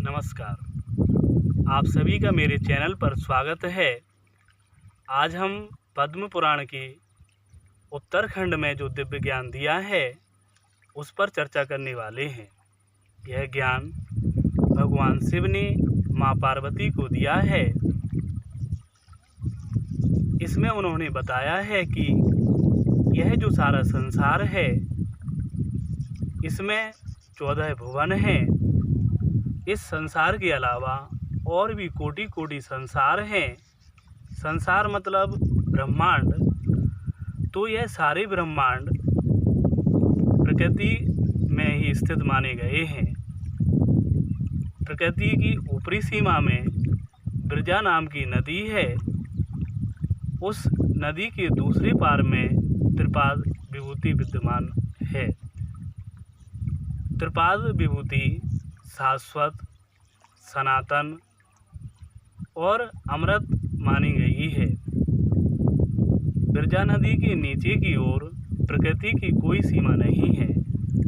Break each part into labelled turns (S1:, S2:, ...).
S1: नमस्कार। आप सभी का मेरे चैनल पर स्वागत है। आज हम पद्म पुराण की उत्तरखंड में जो दिव्य ज्ञान दिया है उस पर चर्चा करने वाले हैं। यह ज्ञान भगवान शिव ने माँ पार्वती को दिया है। इसमें उन्होंने बताया है कि यह जो सारा संसार है इसमें 14 भुवन हैं। इस संसार के अलावा और भी कोटि कोटि संसार हैं। संसार मतलब ब्रह्मांड। तो यह सारे ब्रह्मांड प्रकृति में ही स्थित माने गए हैं। प्रकृति की ऊपरी सीमा में विरजा नाम की नदी है। उस नदी के दूसरे पार में त्रिपाद विभूति विद्यमान है। त्रिपाद विभूति शाश्वत, सनातन और अमृत मानी गई है। विरजा नदी के नीचे की ओर प्रकृति की कोई सीमा नहीं है।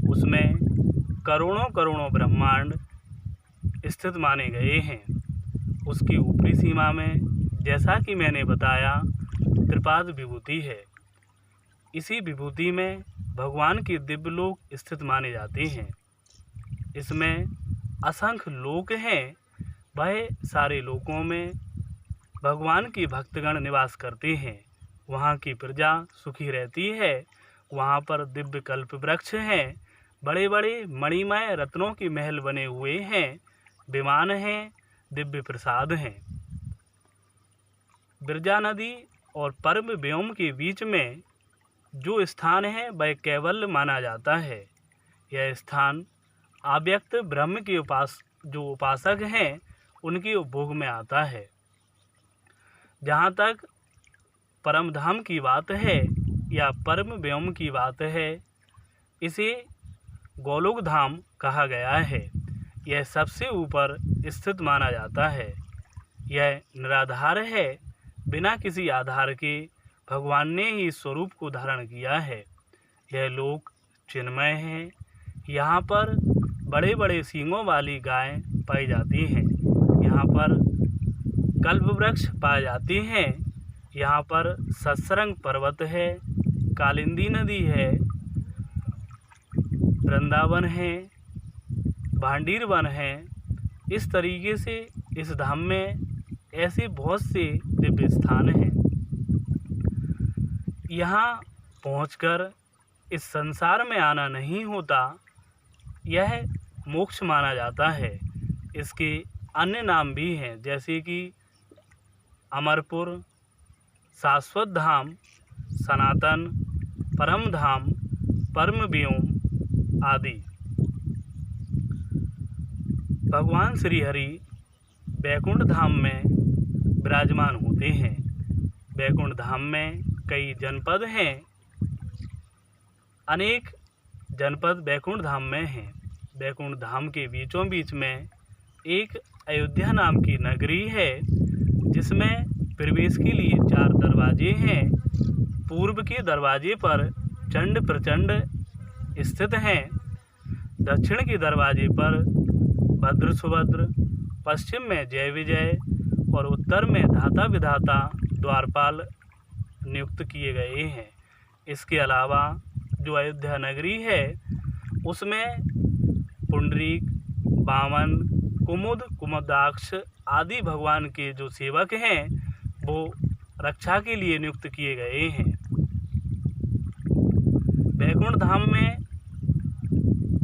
S1: उसमें करोड़ों करोड़ों ब्रह्मांड स्थित माने गए हैं। उसकी ऊपरी सीमा में जैसा कि मैंने बताया त्रिपाद विभूति है। इसी विभूति में भगवान के दिव्य लोक स्थित माने जाते हैं। इसमें असंख्य लोक हैं। वह सारे लोकों में भगवान की भक्तगण निवास करते हैं। वहाँ की प्रजा सुखी रहती है। वहाँ पर दिव्य कल्प वृक्ष हैं। बड़े बड़े मणिमय रत्नों के महल बने हुए हैं। विमान हैं, दिव्य प्रसाद हैं। विरजा नदी और परम व्योम के बीच में जो स्थान है वह कैवल्य माना जाता है। यह स्थान अव्यक्त ब्रह्म के जो उपासक हैं उनके उपभोग में आता है। जहाँ तक परम धाम की बात है या परम व्योम की बात है, इसे गोलोक धाम कहा गया है। यह सबसे ऊपर स्थित माना जाता है। यह निराधार है। बिना किसी आधार के भगवान ने ही स्वरूप को धारण किया है। यह लोक चिन्मय है। यहाँ पर बड़े बड़े सींगों वाली गाय पाई जाती हैं। यहाँ पर कल्प वृक्ष पाए जाते हैं। यहाँ पर सत्संग पर्वत है, कालिंदी नदी है, वृंदावन है, भांडीर वन है। इस तरीके से इस धाम में ऐसे बहुत से दिव्य स्थान हैं। यहाँ पहुंचकर इस संसार में आना नहीं होता। यह मोक्ष माना जाता है। इसके अन्य नाम भी हैं, जैसे कि अमरपुर, शाश्वत धाम, सनातन, परम धाम, परम व्योम आदि। भगवान श्री हरि बैकुंठ धाम में विराजमान होते हैं। बैकुंठ धाम में कई जनपद हैं। अनेक जनपद बैकुंठ धाम में हैं। बैकुंठ धाम के बीचों बीच में एक अयोध्या नाम की नगरी है, जिसमें प्रवेश के लिए 4 दरवाजे हैं। पूर्व के दरवाजे पर चंड प्रचंड स्थित हैं। दक्षिण के दरवाजे पर भद्र सुभद्र, पश्चिम में जय विजय और उत्तर में धाता विधाता द्वारपाल नियुक्त किए गए हैं। इसके अलावा जो अयोध्या नगरी है उसमें पुंडरीक, वामन, कुमुद, कुमुदाक्ष आदि भगवान के जो सेवक हैं वो रक्षा के लिए नियुक्त किए गए हैं। बैकुंठ धाम में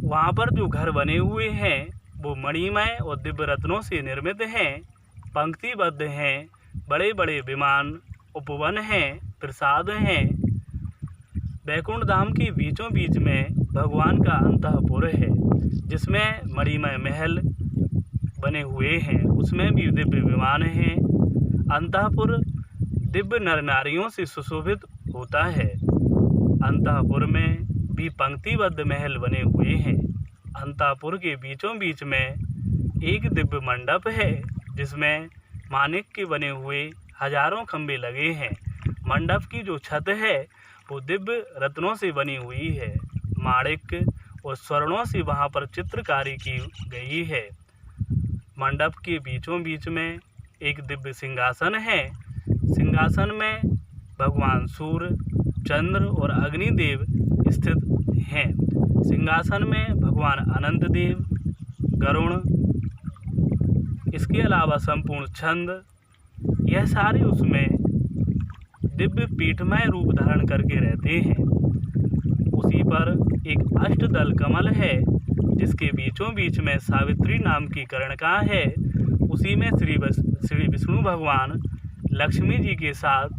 S1: वहाँ पर जो घर बने हुए हैं वो मणिमय और दिव्य रत्नों से निर्मित हैं, पंक्तिबद्ध हैं। बड़े बड़े विमान, उपवन हैं, प्रसाद हैं। बैकुंठ धाम के बीचों बीच में भगवान का अंतःपुर है, जिसमें मणिमय महल बने हुए हैं। उसमें भी दिव्य विमान हैं। अंतःपुर दिव्य नर नारियों से सुशोभित होता है। अंतःपुर में भी पंक्तिबद्ध महल बने हुए हैं। अंतःपुर के बीचों बीच में एक दिव्य मंडप है, जिसमें माणिक के बने हुए हजारों खंभे लगे हैं। मंडप की जो छत है वो दिव्य रत्नों से बनी हुई है। माणिक और स्वर्णों से वहाँ पर चित्रकारी की गई है। मंडप के बीचों बीच में एक दिव्य सिंहासन है। सिंहासन में भगवान सूर्य, चंद्र और अग्निदेव स्थित हैं। सिंहासन में भगवान अनंत देव, गरुण, इसके अलावा संपूर्ण छंद, यह सारे उसमें दिव्य पीठमय रूप धारण करके रहते हैं। उसी पर एक अष्टदल कमल है जिसके बीचों बीच में सावित्री नाम की कर्णिका है। उसी में श्री विष्णु भगवान लक्ष्मी जी के साथ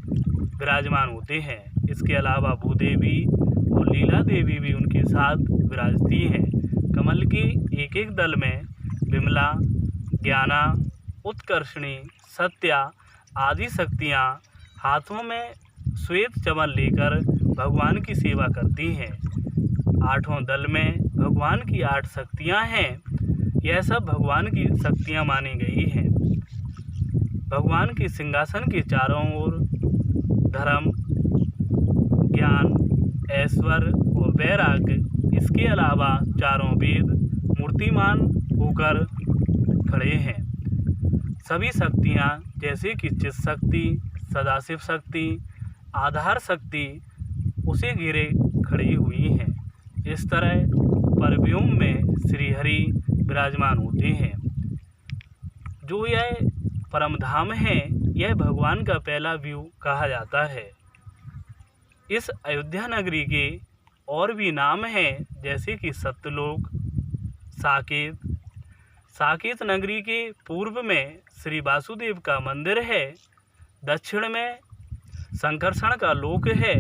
S1: विराजमान होते हैं। इसके अलावा भूदेवी और लीला देवी भी उनके साथ विराजती हैं। कमल के एक एक दल में विमला, ज्ञाना, उत्कर्षणी, सत्या आदि शक्तियाँ हाथों में श्वेत चमन लेकर भगवान की सेवा करती हैं। आठों दल में भगवान की 8 शक्तियाँ हैं। यह सब भगवान की शक्तियाँ मानी गई हैं। भगवान के सिंहासन के चारों ओर धर्म, ज्ञान, ऐश्वर्य और वैराग्य, इसके अलावा चारों वेद मूर्तिमान होकर खड़े हैं। सभी शक्तियाँ जैसे कि चित शक्ति, सदाशिव शक्ति, आधार शक्ति उसे घेरे खड़ी हुई हैं। इस तरह परव्योम में श्री हरि विराजमान होते हैं। जो यह परम धाम है, यह भगवान का पहला व्यू कहा जाता है। इस अयोध्या नगरी के और भी नाम हैं, जैसे कि सत्यलोक, साकेत। साकेत नगरी के पूर्व में श्री वासुदेव का मंदिर है। दक्षिण में संकर्षण का लोक है।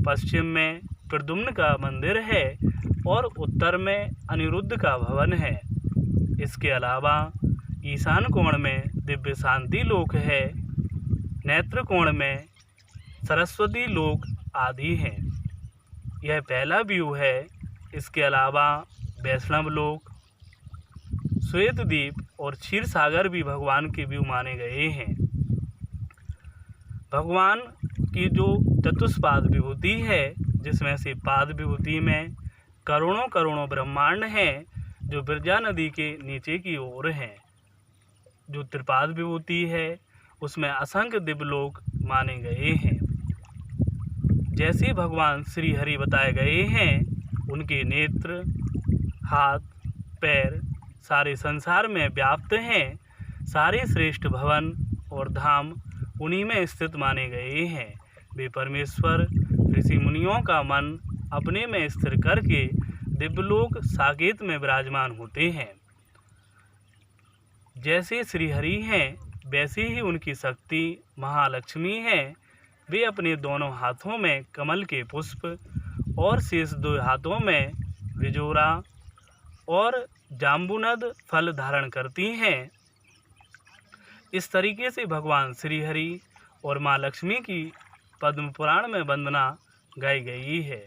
S1: पश्चिम में प्रद्युम्न का मंदिर है और उत्तर में अनिरुद्ध का भवन है। इसके अलावा ईशान कोण में दिव्य शांति लोक है। नेत्र कोण में सरस्वती लोक आदि हैं। यह पहला व्यू है। इसके अलावा वैष्णव लोक, श्वेतद्वीप और क्षीर सागर भी भगवान के व्यू माने गए हैं। भगवान की जो चतुष्पाद विभूति है, जिसमें से पाद विभूति में करोड़ों करोड़ों ब्रह्मांड हैं जो विरजा नदी के नीचे की ओर हैं। जो त्रिपाद विभूति है उसमें असंख्य दिव्यलोक माने गए हैं। जैसे भगवान श्री हरि बताए गए हैं, उनके नेत्र, हाथ, पैर सारे संसार में व्याप्त हैं। सारे श्रेष्ठ भवन और धाम उन्हीं में स्थित माने गए हैं। वे परमेश्वर ऋषि मुनियों का मन अपने में स्थिर करके दिव्यलोक साकेत में विराजमान होते हैं। जैसे श्री हरि हैं, वैसे ही उनकी शक्ति महालक्ष्मी है। वे अपने दोनों हाथों में कमल के पुष्प और शेष 2 हाथों में विजोरा और जाम्बुनद फल धारण करती हैं। इस तरीके से भगवान श्री हरि और माँ लक्ष्मी की पद्म पुराण में वंदना गाई गई है।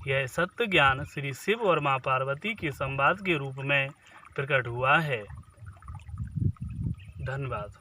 S1: यह सत्य ज्ञान श्री शिव और माँ पार्वती के संवाद के रूप में प्रकट हुआ है। धन्यवाद।